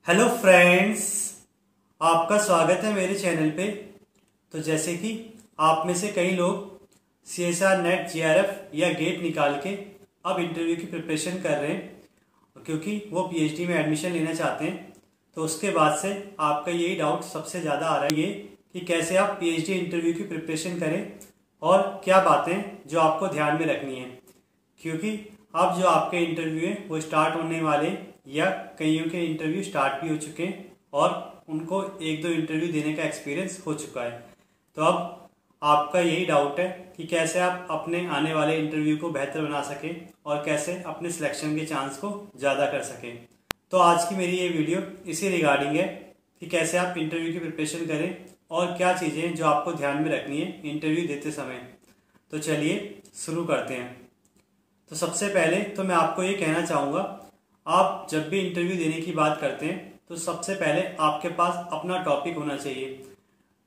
Hello friends, आपका स्वागत है मेरे चैनल पे। तो जैसे कि आप में से कई लोग CSR नेट JRF या गेट निकाल के अब इंटरव्यू की प्रिपरेशन कर रहे हैं क्योंकि वो PhD में एडमिशन लेना चाहते हैं। तो उसके बाद से आपका यही डाउट सबसे ज़्यादा आ रहा है ये कि कैसे आप PhD इंटरव्यू की प्रिपरेशन करें और क्या बातें जो आपको ध्यान में रखनी है, क्योंकि अब जो आपके इंटरव्यू है वो स्टार्ट होने वाले या कईयों के इंटरव्यू स्टार्ट भी हो चुके हैं और उनको एक दो इंटरव्यू देने का एक्सपीरियंस हो चुका है। तो अब आपका यही डाउट है कि कैसे आप अपने आने वाले इंटरव्यू को बेहतर बना सकें और कैसे अपने सिलेक्शन के चांस को ज़्यादा कर सकें। तो आज की मेरी ये वीडियो इसी रिगार्डिंग है कि कैसे आप इंटरव्यू की प्रिपरेशन करें और क्या चीज़ें जो आपको ध्यान में रखनी है इंटरव्यू देते समय। तो चलिए शुरू करते हैं। तो सबसे पहले तो मैं आपको ये कहना चाहूँगा, आप जब भी इंटरव्यू देने की बात करते हैं तो सबसे पहले आपके पास अपना टॉपिक होना चाहिए।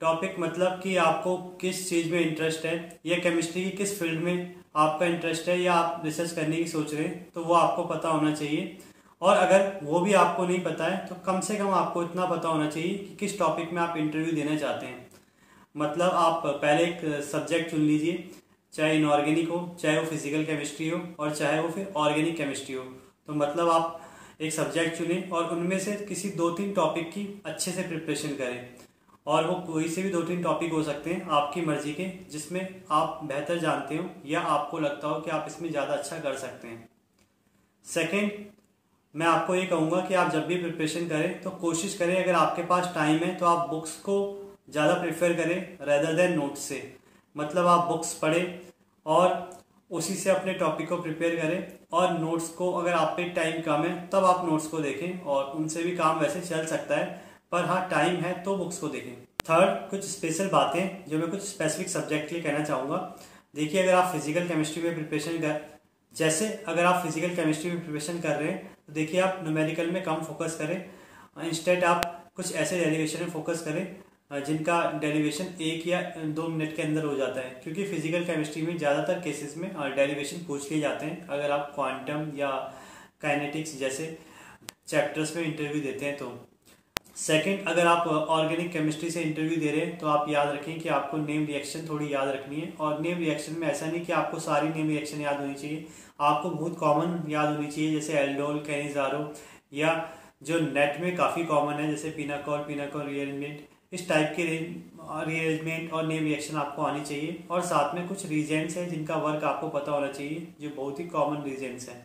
टॉपिक मतलब कि आपको किस चीज़ में इंटरेस्ट है या केमिस्ट्री की किस फील्ड में आपका इंटरेस्ट है या आप रिसर्च करने की सोच रहे हैं, तो वो आपको पता होना चाहिए। और अगर वो भी आपको नहीं पता है तो कम से कम आपको इतना पता होना चाहिए कि किस टॉपिक में आप इंटरव्यू देना चाहते हैं। मतलब आप पहले एक सब्जेक्ट चुन लीजिए, चाहे इनऑर्गेनिक हो, चाहे वो फिजिकल केमिस्ट्री हो और चाहे वो फिर ऑर्गेनिक केमिस्ट्री हो। तो मतलब आप एक सब्जेक्ट चुनें और उनमें से किसी 2-3 टॉपिक की अच्छे से प्रिपरेशन करें। और वो कोई से भी 2-3 टॉपिक हो सकते हैं आपकी मर्जी के, जिसमें आप बेहतर जानते हो या आपको लगता हो कि आप इसमें ज़्यादा अच्छा कर सकते हैं। सेकेंड, मैं आपको ये कहूँगा कि आप जब भी प्रिपरेशन करें तो कोशिश करें, अगर आपके पास टाइम है तो आप बुक्स को ज़्यादा प्रेफर करें रेदर देन नोट्स से। मतलब आप बुक्स पढ़ें और उसी से अपने टॉपिक को प्रिपेयर करें, और नोट्स को अगर आप पे टाइम कम है तब आप नोट्स को देखें, और उनसे भी काम वैसे चल सकता है, पर हाँ टाइम है तो बुक्स को देखें। थर्ड, कुछ स्पेशल बातें जो मैं कुछ स्पेसिफिक सब्जेक्ट के लिए कहना चाहूँगा। देखिए, अगर आप फिजिकल केमिस्ट्री में प्रिपरेशन अगर आप फिजिकल केमिस्ट्री में प्रिपरेशन कर रहे हैं तो देखिए आप न्यूमेरिकल में कम फोकस करें। इंस्टेड आप कुछ ऐसे डेरिवेशन में फोकस करें जिनका डेरिवेशन 1 या 2 मिनट के अंदर हो जाता है, क्योंकि फिजिकल केमिस्ट्री में ज़्यादातर केसेस में डेरिवेशन पूछ लिए जाते हैं अगर आप क्वांटम या काइनेटिक्स जैसे चैप्टर्स में इंटरव्यू देते हैं। तो सेकंड, अगर आप ऑर्गेनिक केमिस्ट्री से इंटरव्यू दे रहे हैं तो आप याद रखें कि आपको नेम रिएक्शन थोड़ी याद रखनी है। और नेम रिएक्शन में ऐसा नहीं कि आपको सारी नेम रिएक्शन याद होनी चाहिए, आपको बहुत कॉमन याद होनी चाहिए, जैसे एल्डोल, कैनिजारो, या जो नेट में काफ़ी कॉमन है जैसे पिनाकोल रीअरेंजमेंट, इस टाइप के रीअरेंजमेंट और नेम रिएक्शन आपको आनी चाहिए। और साथ में कुछ रीजेंट्स हैं जिनका वर्क आपको पता होना चाहिए, जो बहुत ही कॉमन रीजेंट्स हैं।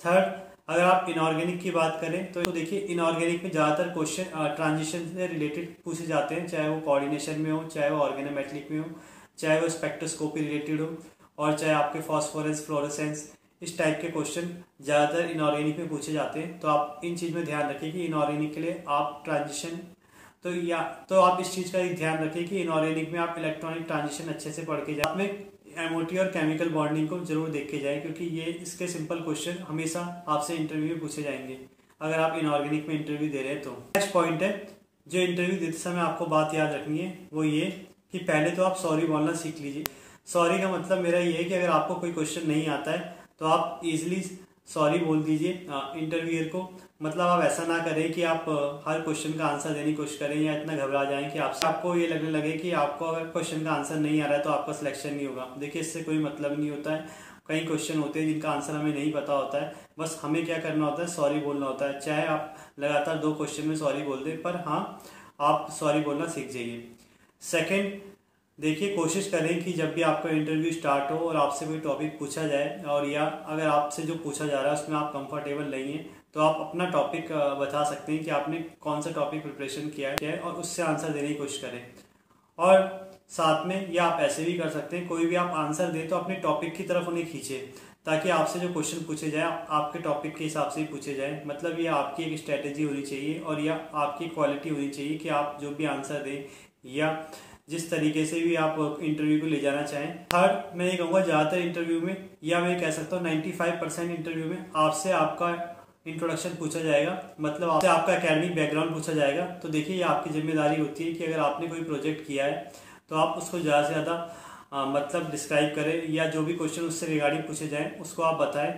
थर्ड, अगर आप इनऑर्गेनिक की बात करें तो देखिए इनऑर्गेनिक में ज़्यादातर क्वेश्चन ट्रांजिशन से रिलेटेड पूछे जाते हैं, चाहे वो कोऑर्डिनेशन में हो, चाहे वो ऑर्गेनोमेट्रिक में हो, चाहे वो स्पेक्ट्रोस्कोपी रिलेटेड हो, और चाहे आपके फॉस्फोरेंस, फ्लोरेसेंस, इस टाइप के क्वेश्चन ज़्यादातर इनऑर्गेनिक में पूछे जाते हैं। तो आप इन चीज़ में ध्यान रखिए कि इनऑर्गेनिक के लिए आप ट्रांजिशन तो आप इस चीज़ का एक ध्यान रखिए कि इनऑर्गेनिक में आप इलेक्ट्रॉनिक ट्रांजिशन अच्छे से पढ़ के जाए, में एमओटी और केमिकल बॉन्डिंग को जरूर देख के जाए, क्योंकि ये इसके सिंपल क्वेश्चन हमेशा आपसे इंटरव्यू में पूछे जाएंगे अगर आप इनऑर्गेनिक में इंटरव्यू दे रहे हैं। तो नेक्स्ट पॉइंट है जो इंटरव्यू देते समय आपको बात याद रखनी है, वो ये कि पहले तो आप सॉरी बोलना सीख लीजिए। सॉरी का मतलब मेरा ये है कि अगर आपको कोई क्वेश्चन नहीं आता है तो आप इजिली सॉरी बोल दीजिए इंटरव्यूअर को। मतलब आप ऐसा ना करें कि आप हर क्वेश्चन का आंसर देने की कोशिश करें या इतना घबरा जाएं कि आपको ये लगने लगे कि आपको अगर क्वेश्चन का आंसर नहीं आ रहा है तो आपका सिलेक्शन नहीं होगा। देखिए, इससे कोई मतलब नहीं होता है। कई क्वेश्चन होते हैं जिनका आंसर हमें नहीं पता होता है, बस हमें क्या करना होता है, सॉरी बोलना होता है। चाहे आप लगातार 2 क्वेश्चन में सॉरी बोल दें, पर हाँ आप सॉरी बोलना सीख जाइए। सेकेंड, देखिए कोशिश करें कि जब भी आपका इंटरव्यू स्टार्ट हो और आपसे कोई टॉपिक पूछा जाए, और या अगर आपसे जो पूछा जा रहा है उसमें आप कंफर्टेबल नहीं हैं, तो आप अपना टॉपिक बता सकते हैं कि आपने कौन सा टॉपिक प्रिपरेशन किया है और उससे आंसर देने की कोशिश करें। और साथ में या आप ऐसे भी कर सकते हैं, कोई भी आप आंसर दें तो अपने टॉपिक की तरफ उन्हें खींचे, ताकि आपसे जो क्वेश्चन पूछे जाए आपके टॉपिक के हिसाब से ही पूछे जाए। मतलब ये आपकी एक स्ट्रेटेजी होनी चाहिए और यह आपकी क्वालिटी होनी चाहिए कि आप जो भी आंसर दें या जिस तरीके से भी आप इंटरव्यू को ले जाना चाहें। थर्ड, मैं ये कहूँगा ज़्यादातर इंटरव्यू में, या मैं कह सकता हूँ 95% इंटरव्यू में आपसे आपका इंट्रोडक्शन पूछा जाएगा, मतलब आपसे आपका एकेडमिक बैकग्राउंड पूछा जाएगा। तो देखिए, ये आपकी जिम्मेदारी होती है कि अगर आपने कोई प्रोजेक्ट किया है तो आप उसको ज़्यादा से ज़्यादा मतलब डिस्क्राइब करें, या जो भी क्वेश्चन उससे रिगार्डिंग पूछे जाएँ उसको आप बताएं।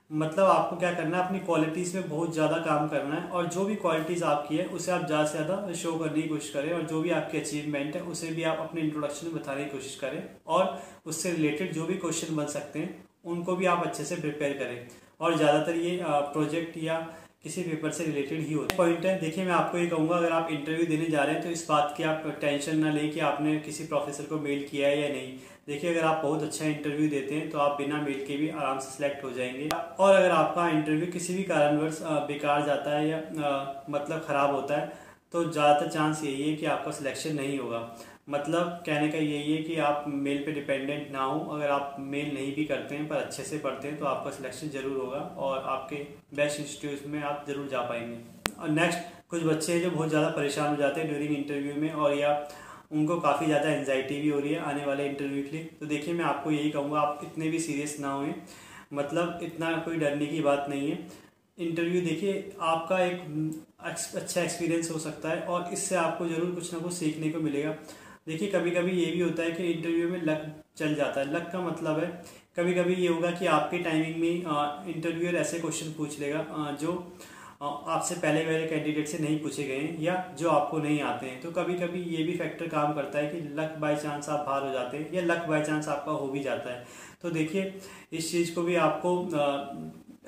मतलब आपको क्या करना है, अपनी क्वालिटीज़ में बहुत ज़्यादा काम करना है और जो भी क्वालिटीज़ आपकी है उसे आप ज़्यादा से ज़्यादा शो करने की कोशिश करें और जो भी आपकी अचीवमेंट है उसे भी आप अपने इंट्रोडक्शन में बताने की कोशिश करें और उससे रिलेटेड जो भी क्वेश्चन बन सकते हैं उनको भी आप अच्छे से प्रिपेयर करें। और ज़्यादातर ये प्रोजेक्ट या किसी पेपर से रिलेटेड ही होता है। पॉइंट है, देखिए मैं आपको ये कहूँगा, अगर आप इंटरव्यू देने जा रहे हैं तो इस बात की आप टेंशन ना लें कि आपने किसी प्रोफेसर को मेल किया है या नहीं। देखिए अगर आप बहुत अच्छा इंटरव्यू देते हैं तो आप बिना मेल के भी आराम से सिलेक्ट हो जाएंगे। और अगर आपका इंटरव्यू किसी भी कारणवश बेकार जाता है या मतलब ख़राब होता है तो ज़्यादातर चांस यही है कि आपका सिलेक्शन नहीं होगा। मतलब कहने का यही है कि आप मेल पे डिपेंडेंट ना हो। अगर आप मेल नहीं भी करते हैं पर अच्छे से पढ़ते हैं तो आपका सिलेक्शन जरूर होगा और आपके बेस्ट इंस्टीट्यूट में आप जरूर जा पाएंगे। और नेक्स्ट, कुछ बच्चे हैं जो बहुत ज़्यादा परेशान हो जाते हैं ड्यूरिंग इंटरव्यू में और या उनको काफ़ी ज़्यादा एंजाइटी भी हो रही है आने वाले इंटरव्यू के लिए। तो देखिए मैं आपको यही कहूँगा, आप इतने भी सीरियस ना हों, मतलब इतना कोई डरने की बात नहीं है। इंटरव्यू देखिए आपका एक अच्छा एक्सपीरियंस हो सकता है और इससे आपको ज़रूर कुछ ना कुछ सीखने को मिलेगा। देखिए कभी कभी ये भी होता है कि इंटरव्यू में लक चल जाता है। लक का मतलब है कभी कभी ये होगा कि आपके टाइमिंग में इंटरव्यूअर ऐसे क्वेश्चन पूछ लेगा जो आपसे पहले वाले कैंडिडेट से नहीं पूछे गए हैं या जो आपको नहीं आते हैं। तो कभी कभी ये भी फैक्टर काम करता है कि लक बाय चांस आप बाहर हो जाते हैं या लक बाय चांस आपका हो भी जाता है। तो देखिए इस चीज़ को भी आपको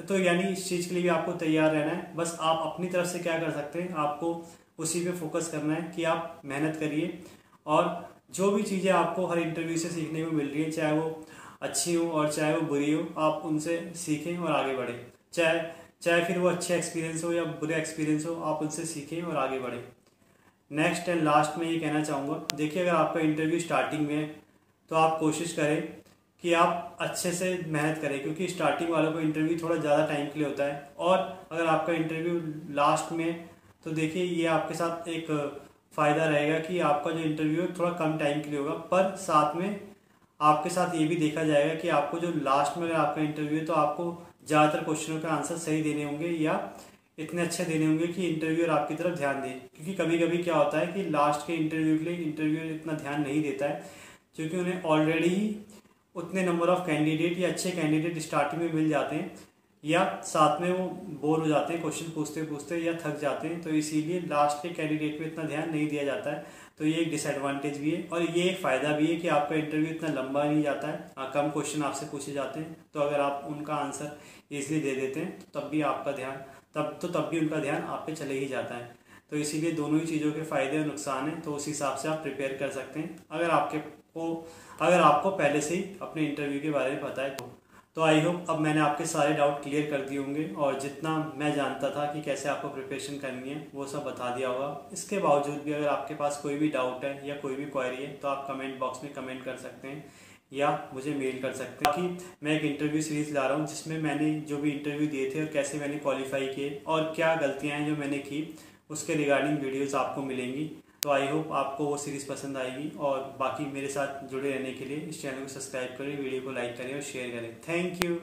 तो यानी इस चीज़ के लिए भी आपको तैयार रहना है। बस आप अपनी तरफ से क्या कर सकते हैं, आपको उसी पे फोकस करना है कि आप मेहनत करिए और जो भी चीज़ें आपको हर इंटरव्यू से सीखने को मिल रही है, चाहे वो अच्छी हो और चाहे वो बुरी हो, आप उनसे सीखें और आगे बढ़ें। चाहे फिर वो अच्छे एक्सपीरियंस हो या बुरे एक्सपीरियंस हो, आप उनसे सीखें और आगे बढ़ें। नेक्स्ट एंड लास्ट में ये कहना चाहूँगा, देखिए अगर आपका इंटरव्यू स्टार्टिंग में है तो आप कोशिश करें कि आप अच्छे से मेहनत करें, क्योंकि स्टार्टिंग वालों को इंटरव्यू थोड़ा ज़्यादा टाइम के लिए होता है। और अगर आपका इंटरव्यू लास्ट में, तो देखिए ये आपके साथ एक फ़ायदा रहेगा कि आपका जो इंटरव्यू है थोड़ा कम टाइम के लिए होगा, पर साथ में आपके साथ ये भी देखा जाएगा कि आपको जो लास्ट में अगर आपका इंटरव्यू है तो आपको ज़्यादातर क्वेश्चनों का आंसर सही देने होंगे या इतने अच्छे देने होंगे कि इंटरव्यूअर आपकी तरफ ध्यान दे। क्योंकि कभी कभी क्या होता है कि लास्ट के इंटरव्यू के लिए इंटरव्यूअर इतना ध्यान नहीं देता है, क्योंकि उन्हें ऑलरेडी ही उतने नंबर ऑफ कैंडिडेट या अच्छे कैंडिडेट स्टार्टिंग में मिल जाते हैं या साथ में वो बोर हो जाते हैं क्वेश्चन पूछते पूछते या थक जाते हैं। तो इसीलिए लास्ट के कैंडिडेट पे इतना ध्यान नहीं दिया जाता है। तो ये एक डिसएडवांटेज भी है और ये एक फ़ायदा भी है कि आपका इंटरव्यू इतना लंबा नहीं जाता है। कम क्वेश्चन आपसे पूछे जाते हैं, तो अगर आप उनका आंसर ईजिली दे देते हैं तो तब भी आपका ध्यान तब भी उनका ध्यान आप पे चले ही जाता है। तो इसीलिए दोनों ही चीज़ों के फ़ायदे और नुकसान हैं, तो उस हिसाब से आप प्रिपेयर कर सकते हैं अगर आपको पहले से ही अपने इंटरव्यू के बारे में पता है तो आई होप अब मैंने आपके सारे डाउट क्लियर कर दिए होंगे और जितना मैं जानता था कि कैसे आपको प्रिपरेशन करनी है वो सब बता दिया होगा। इसके बावजूद भी अगर आपके पास कोई भी डाउट है या कोई भी क्वेरी है तो आप कमेंट बॉक्स में कमेंट कर सकते हैं या मुझे मेल कर सकते हैं। बाकी मैं एक इंटरव्यू सीरीज़ ला रहा हूँ जिसमें मैंने जो भी इंटरव्यू दिए थे और कैसे मैंने क्वालिफाई किए और क्या गलतियाँ हैं जो मैंने की, उसके रिगार्डिंग वीडियोज़ आपको मिलेंगी। तो आई होप आपको वो सीरीज़ पसंद आएगी और बाकी मेरे साथ जुड़े रहने के लिए इस चैनल को सब्सक्राइब करें, वीडियो को लाइक करें और शेयर करें। Thank you.